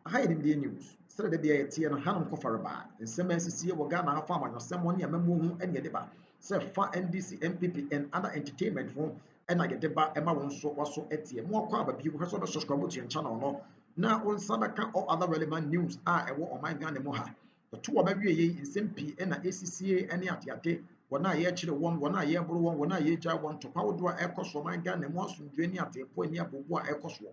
I hide in the news. Said the BIT and Hanum Kofaraba, and some SCA will Ghana farmer or someone near Memu and Yadeba. Say far NDC, MPP, and other entertainment form, and I get the bar Emma won't so also etia. More crab people has also subscribed to your channel. No, now on Sabaka or other relevant news are a war on my Ghana Moha. The two of every in SMP and ACCA and Yatiate. Wana ye chire won wana ye bro won wana ye ja won to power do ekoso man Ghana mo asundwe ate po ni abobo ekoso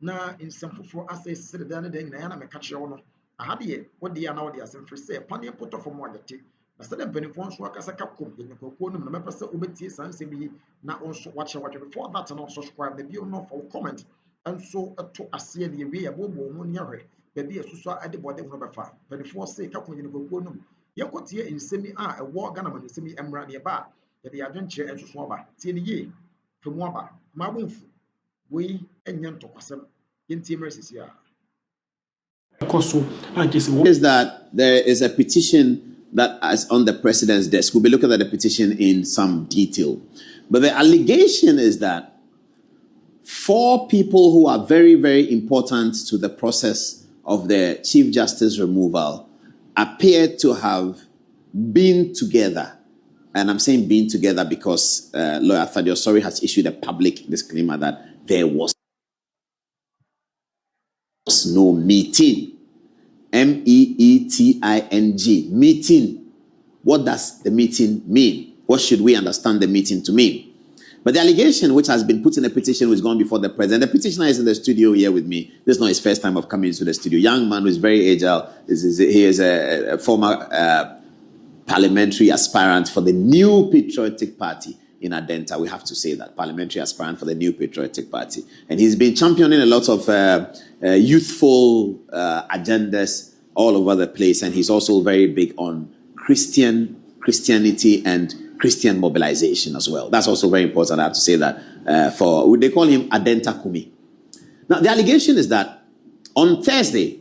na nsɛmfoforo asɛ sere da ne dan nyinaa na meka kyerɛ wo no ahade yɛ wode ya na wode asɛm firi sɛ paneɛ potɔ fam adete na sɛ mpanimfoɔ nso akasa ka kom yɛnnipakuo no mu na mɛpɛ sɛ wobɛtie saa nsɛm yi na wo nso wakyerɛ before that no subscribe na bio no for comment nso to aseɛ ne yɛwie yɛbɔbɔ ho ne yɛhwɛ baabi asusu ade bɔde ho bɛfa mpanimfoɔ se ka kom yɛnnipakuo no mu yɛkɔtie nsɛm a ɛwɔ Ghana ma nsɛm yi mmra ne yɛba a yɛde adwenkyerɛ nso so aba tie ne yie fa mu aba ma abomfu we enyan tokwasem yenti emergency ya is that there is a petition that is on the president's desk. We'll be looking at the petition in some detail. But the allegation is that 4 people who are very, very important to the process of the Chief Justice removal appear to have been together. And I'm saying been together because Lawyer Thaddeus Sorry has issued a public disclaimer that there was no meeting. MEETING. Meeting. What does the meeting mean? What should we understand the meeting to mean? But the allegation which has been put in a petition which has gone before the president, the petitioner is in the studio here with me. This is not his first time of coming into the studio. Young man who is very agile. He is a former parliamentary aspirant for the New Patriotic Party in Adenta. We have to say that. Parliamentary aspirant for the New Patriotic Party. And he's been championing a lot of youthful agendas all over the place. And he's also very big on Christianity and Christian mobilization as well. That's also very important. I have to say that. They call him Adenta Kumi. Now, the allegation is that on Thursday,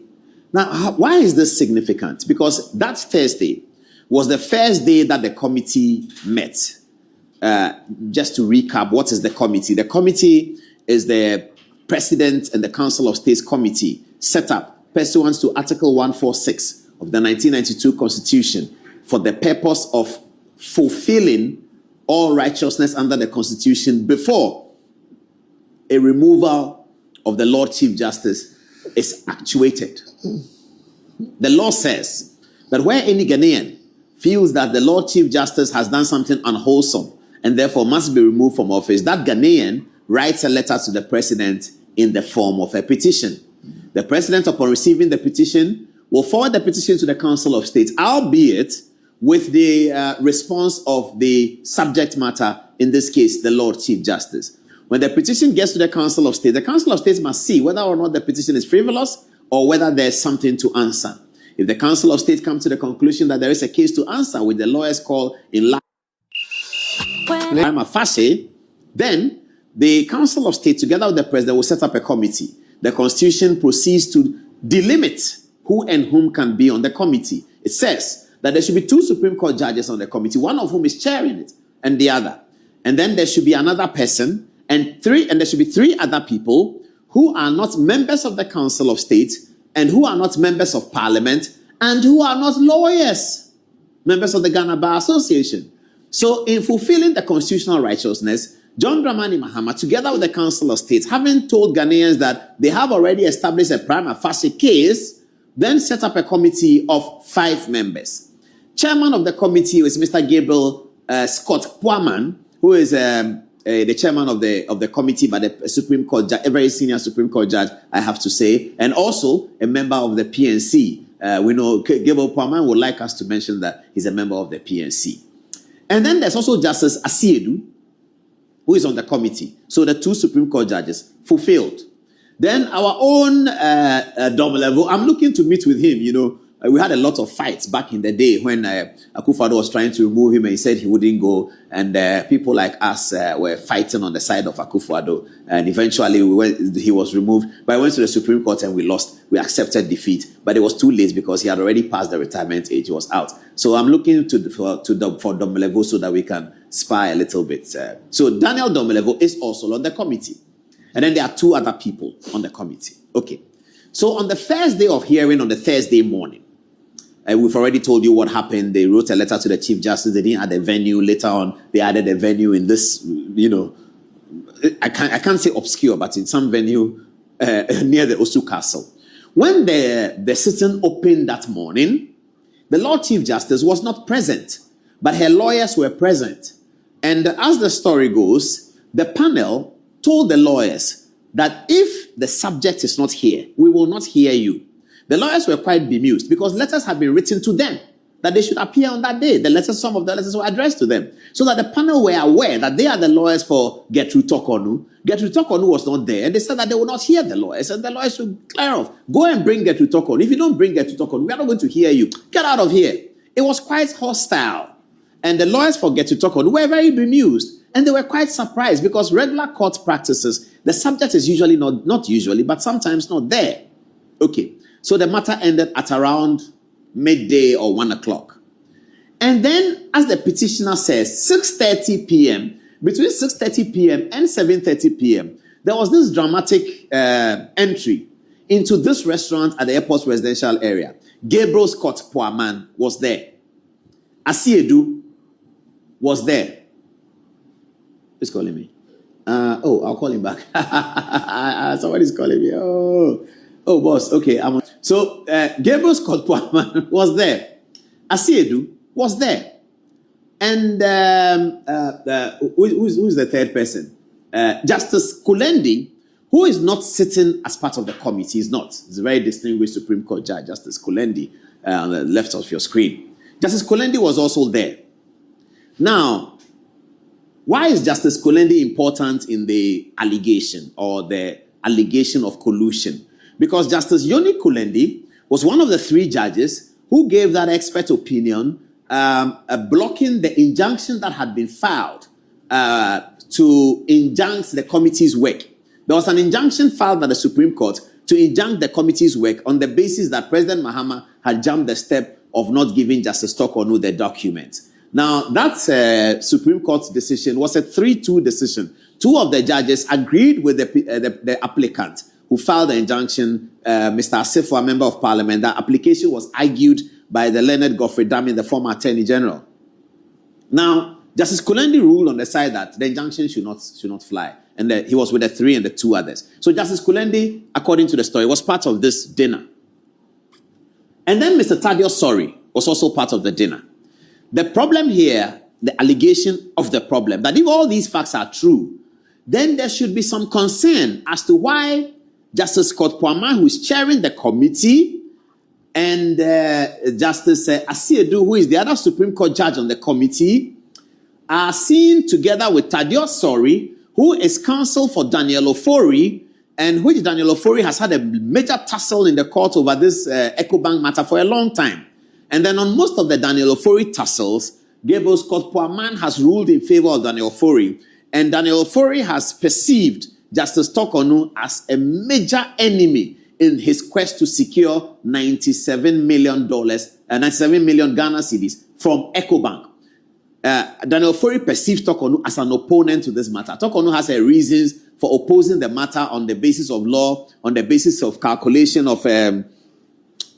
now, why is this significant? Because that Thursday was the first day that the committee met. Just to recap, what is the committee? The committee is the President and the Council of States Committee set up pursuant to Article 146 of the 1992 Constitution for the purpose of fulfilling all righteousness under the Constitution before a removal of the Lord Chief Justice is actuated. The law says that where any Ghanaian feels that the Lord Chief Justice has done something unwholesome and therefore must be removed from office, that Ghanaian writes a letter to the president in the form of a petition. The president, upon receiving the petition, will forward the petition to the Council of State, albeit with the response of the subject matter, in this case, the Lord Chief Justice. When the petition gets to the Council of State, the Council of State must see whether or not the petition is frivolous or whether there's something to answer. If the Council of State comes to the conclusion that there is a case to answer, which the lawyers call in prima facie, then the Council of State, together with the President, will set up a committee. The Constitution proceeds to delimit who and whom can be on the committee. It says that there should be 2 Supreme Court judges on the committee, one of whom is chairing it, and the other. And then there should be another person, and there should be 3 other people who are not members of the Council of State, and who are not members of Parliament, and who are not lawyers, members of the Ghana Bar Association. So in fulfilling the constitutional righteousness, John Dramani Mahama, together with the Council of State, having told Ghanaians that they have already established a prima facie case, then set up a committee of 5 members. Chairman of the committee was Mr. Gabriel Scott Poorman, who is the chairman of the committee, but the Supreme Court judge, a very senior Supreme Court judge, I have to say, and also a member of the PNC. We know Gabriel Poorman would like us to mention that he's a member of the PNC. And then there's also Justice Asiedu, who is on the committee. So the 2 Supreme Court judges fulfilled. Then our own Domelevo, I'm looking to meet with him. You know, we had a lot of fights back in the day when Akufo-Addo was trying to remove him and he said he wouldn't go. And people like us were fighting on the side of Akufo-Addo. And eventually he was removed. But I went to the Supreme Court and we lost. We accepted defeat. But it was too late because he had already passed the retirement age. He was out. So I'm looking for Domelevo so that we can spy a little bit. So Daniel Domelevo is also on the committee. And then there are 2 other people on the committee. Okay. So on the first day of hearing, on the Thursday morning, we've already told you what happened. They wrote a letter to the Chief Justice. They didn't add a venue. Later on, they added a venue in this, I can't say obscure, but in some venue near the Osu Castle. When the sitting opened that morning, the Lord Chief Justice was not present, but her lawyers were present. And as the story goes, the panel told the lawyers that if the subject is not here, we will not hear you. The lawyers were quite bemused because letters had been written to them that they should appear on that day. Some of the letters were addressed to them. So that the panel were aware that they are the lawyers for Gertrude Tokonu. Gertrude Tokonu was not there. And they said that they would not hear the lawyers. And the lawyers should clear off. Go and bring Gertrude Tokonu. If you don't bring Gertrude Tokonu, we are not going to hear you. Get out of here. It was quite hostile. And the lawyers for Gertrude Tokonu were very bemused. And they were quite surprised because regular court practices, the subject is usually not usually, but sometimes not there. Okay. So the matter ended at around midday or 1 o'clock. And then, as the petitioner says, 6:30 p.m., between 6:30 p.m. and 7:30 p.m., there was this dramatic entry into this restaurant at the airport's residential area. Gabriel Scott Poaman was there. Asiedu was there. Who's calling me? I'll call him back. Somebody's calling me. Oh, boss. Okay. So, Gabriel Scott Poaman was there. Asiedu was there. And who's the third person? Justice Kulendi, who is not sitting as part of the committee. He's not. He's a very distinguished Supreme Court judge, Justice Kulendi, on the left of your screen. Justice Kulendi was also there. Now, why is Justice Kulendi important in the allegation or the allegation of collusion? Because Justice Yoni Kulendi was one of the 3 judges who gave that expert opinion blocking the injunction that had been filed to injunct the committee's work. There was an injunction filed by the Supreme Court to injunct the committee's work on the basis that President Mahama had jumped the step of not giving Justice Tokonu the document. Now, that Supreme Court decision was a 3-2 decision. 2 of the judges agreed with the applicant who filed the injunction, Mr. Asifo, a member of parliament. That application was argued by the learned Godfrey Dami, the former Attorney General. Now, Justice Kulendi ruled on the side that the injunction should not fly. And he was with the 3 and the 2 others. So Justice Kulendi, according to the story, was part of this dinner. And then Mr. Thaddeus Sori was also part of the dinner. The problem here, the allegation of the problem, that if all these facts are true, then there should be some concern as to why Justice Scott Poaman, who is chairing the committee, and Justice Asiedu, who is the other Supreme Court judge on the committee, are seen together with Thaddeus Sori, who is counsel for Daniel Ofori, and which Daniel Ofori has had a major tussle in the court over this EcoBank matter for a long time. And then on most of the Daniel Ofori tussles, Gabriel Scott Poaman has ruled in favor of Daniel Ofori, and Daniel Ofori has perceived Justice Tokonu as a major enemy in his quest to secure $97 million Ghana cedis from EcoBank. Daniel Ofori perceives Tokonu as an opponent to this matter. Tokonu has her reasons for opposing the matter on the basis of law, on the basis of calculation of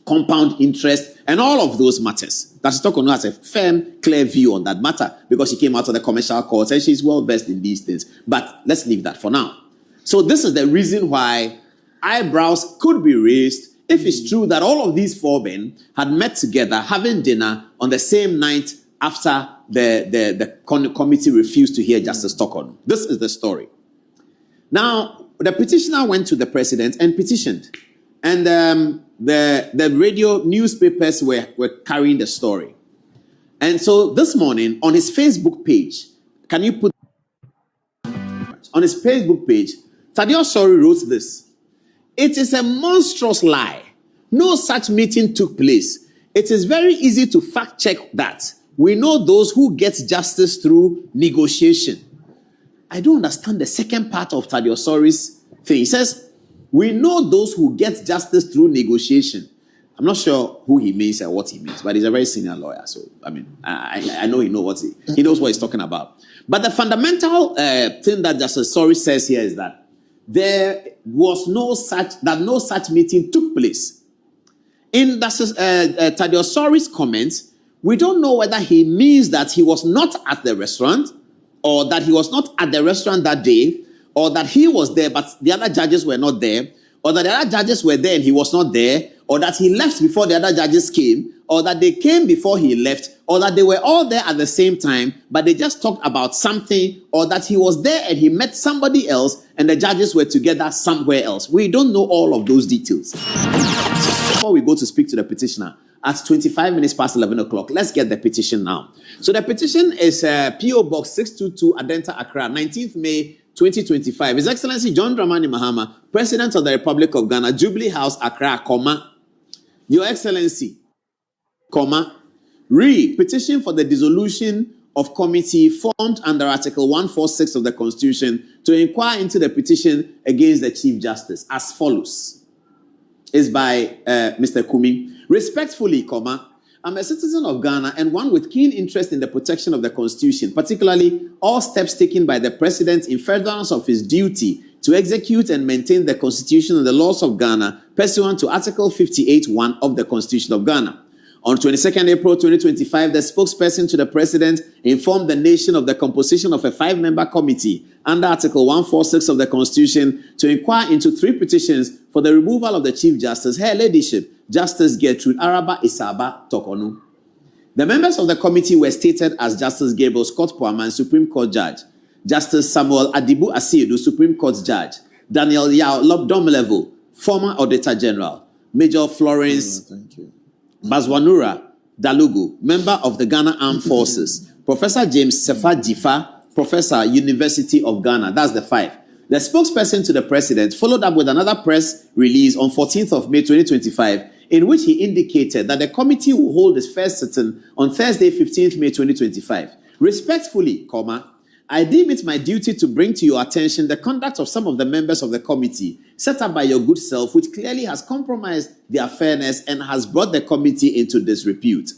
compound interest, and all of those matters. Justice Tokonu has a firm, clear view on that matter because she came out of the commercial courts and she's well versed in these things. But let's leave that for now. So this is the reason why eyebrows could be raised if it's true that all of these 4 men had met together having dinner on the same night after the committee refused to hear Justice Tokonu. This is the story. Now, the petitioner went to the president and petitioned. And the radio newspapers were carrying the story. And so this morning, on his Facebook page, can you put on his Facebook page, Thaddeus Sori wrote this: "It is a monstrous lie. No such meeting took place. It is very easy to fact check that. We know those who get justice through negotiation." I don't understand the second part of Thaddeus Sori's thing. He says, we know those who get justice through negotiation. I'm not sure who he means and what he means, but he's a very senior lawyer. So, I know he knows what he's talking about. But the fundamental thing that Justice Sori says here is that no such meeting took place. In Thaddeus Sori's comments, we don't know whether he means that he was not at the restaurant, or that he was not at the restaurant that day, or that he was there but the other judges were not there, or that the other judges were there and he was not there, or that he left before the other judges came, or that they came before he left, or that they were all there at the same time, but they just talked about something, or that he was there and he met somebody else and the judges were together somewhere else. We don't know all of those details. Before we go to speak to the petitioner, at 25 minutes past 11 o'clock, let's get the petition now. So the petition is P.O. Box 622, Adenta, Accra, 19th May 2025. His Excellency John Dramani Mahama, President of the Republic of Ghana, Jubilee House, Accra, comma, Your Excellency, comma, petition for the dissolution of committee formed under Article 146 of the Constitution to inquire into the petition against the Chief Justice as follows. Is by Mr. Kumi. Respectfully, comma, I'm a citizen of Ghana and one with keen interest in the protection of the Constitution, particularly all steps taken by the President in furtherance of his duty to execute and maintain the Constitution and the laws of Ghana pursuant to Article 58(1) of the Constitution of Ghana. On 22nd April 2025, the spokesperson to the President informed the nation of the composition of a 5-member committee under Article 146 of the Constitution to inquire into 3 petitions for the removal of the Chief Justice, Her Ladyship, Justice Gertrude Araba Isaba Tokonu. The members of the committee were stated as Justice Gabriel Scott Poaman, Supreme Court Judge, Justice Samuel Adibu Asiedu, Supreme Court Judge, Daniel Yao Lobdomlevo, former Auditor General, Major Florence Bazwanura Dalugu, member of the Ghana Armed Forces, Professor James Sefa Jifa, Professor, University of Ghana. That's the 5. The spokesperson to the President followed up with another press release on 14th of May 2025, in which he indicated that the committee will hold its first sitting on Thursday, 15th May 2025. Respectfully, comma, I deem it my duty to bring to your attention the conduct of some of the members of the committee set up by your good self, which clearly has compromised their fairness and has brought the committee into disrepute.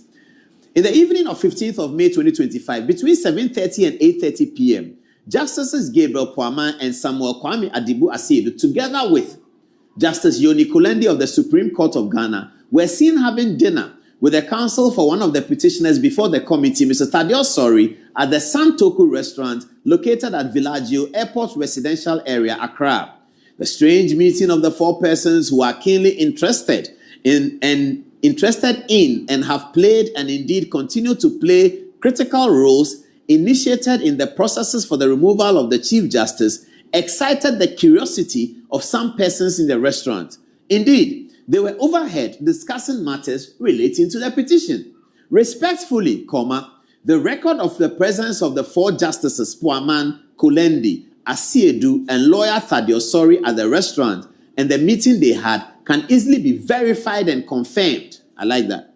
In the evening of 15th of May 2025, between 7:30 and 8:30 p.m., Justices Gabriel Poaman and Samuel Kwame Adibu Asiedu, together with Justice Yoni Kulendi of the Supreme Court of Ghana, were seen having dinner with the counsel for one of the petitioners before the committee, Mr. Thaddeus Sori, at the Santoku restaurant located at Villaggio Airport Residential Area, Accra. The strange meeting of the 4 persons who are keenly interested in and have played and indeed continue to play critical roles initiated in the processes for the removal of the Chief Justice excited the curiosity of some persons in the restaurant. Indeed, they were overheard discussing matters relating to the petition. Respectfully, comma, the record of the presence of the 4 justices, Poaman, Kulendi, Asiedu, and lawyer Thaddeus Sori at the restaurant and the meeting they had can easily be verified and confirmed. I like that.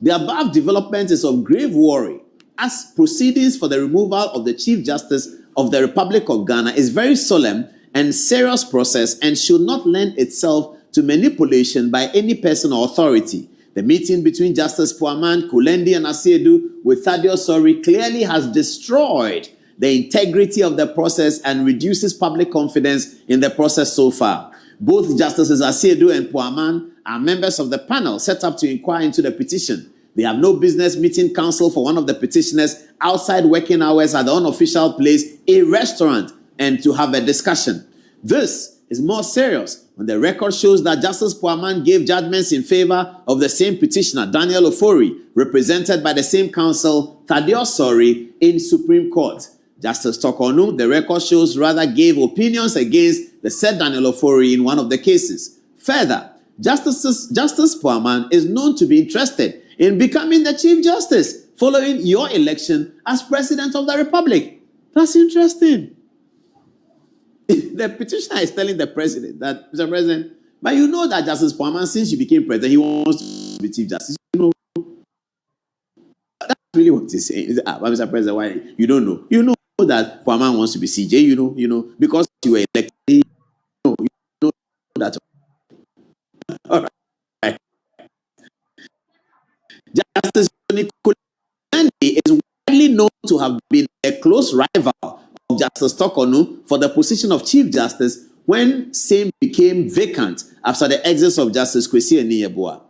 The above development is of grave worry, as proceedings for the removal of the Chief Justice of the Republic of Ghana is very solemn and serious process and should not lend itself to manipulation by any person or authority. The meeting between Justice Poaman, Kulendi, and Asiedu with Thaddeus Sori clearly has destroyed the integrity of the process and reduces public confidence in the process so far. Both Justices Asiedu and Poaman are members of the panel set up to inquire into the petition. They have no business meeting counsel for one of the petitioners outside working hours at the unofficial place, a restaurant, and to have a discussion. This is more serious when the record shows that Justice Poaman gave judgments in favor of the same petitioner, Daniel Ofori, represented by the same counsel, Thaddeus Sori, in Supreme Court. Justice Tokonu, the record shows, rather gave opinions against the said Daniel Ofori in one of the cases. Further, Justice Poaman is known to be interested in becoming the Chief Justice following your election as President of the Republic. That's interesting. The petitioner is telling the President that, Mr. President, but you know that Justice Poaman, since you became President, he wants to be Chief Justice. You know, that's really what he's saying. But Mr. President, why? You don't know. You know that Poaman wants to be CJ, you know, because you were elected. You know that. All right. Justice Kulendi is widely known to have been a close rival of Justice Tokonu for the position of Chief Justice, when same became vacant after the exit of Justice Kwesi Eni-Yeboah.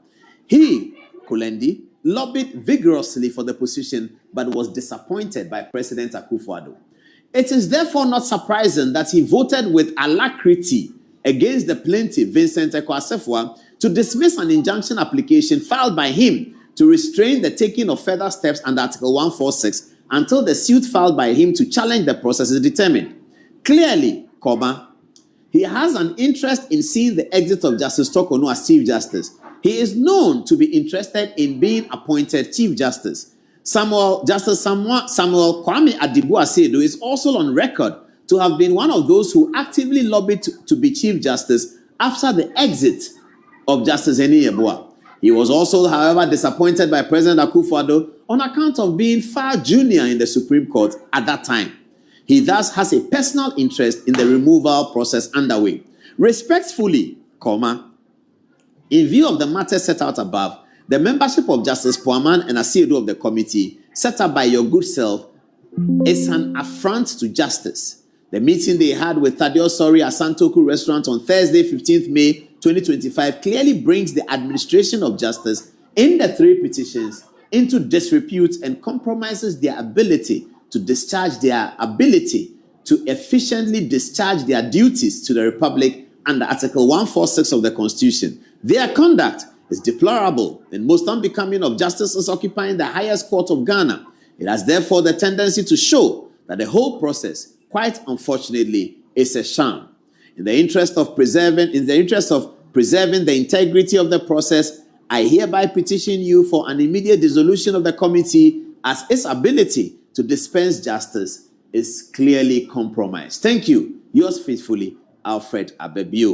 He, Kulendi, lobbied vigorously for the position but was disappointed by President Akufo-Addo. It is therefore not surprising that he voted with alacrity against the plaintiff Vincent Eko Assefuah to dismiss an injunction application filed by him to restrain the taking of further steps under Article 146 until the suit filed by him to challenge the process is determined. Clearly, he has an interest in seeing the exit of Justice Tokonu as Chief Justice. He is known to be interested in being appointed Chief Justice. Justice Samuel Kwame Adibu-Asedo is also on record to have been one of those who actively lobbied to be Chief Justice after the exit of Justice Eni-Yeboah. He was also, however, disappointed by President Akufo-Addo on account of being far junior in the Supreme Court at that time. He thus has a personal interest in the removal process underway. Respectfully, in view of the matters set out above, the membership of Justice Poaman and Asiedu of the committee set up by your good self is an affront to justice. The meeting they had with Thaddeus Sori at Santoku Restaurant on Thursday, 15th May 2025 clearly brings the administration of justice in the three petitions into disrepute and compromises their ability to efficiently discharge their duties to the Republic under Article 146 of the Constitution. Their conduct is deplorable and most unbecoming of justices occupying the highest court of Ghana. It has therefore the tendency to show that the whole process, quite unfortunately, is a sham. In the interest of preserving the integrity of the process, I hereby petition you for an immediate dissolution of the committee, as its ability to dispense justice is clearly compromised. Thank you. Yours faithfully, Alfred Abebio.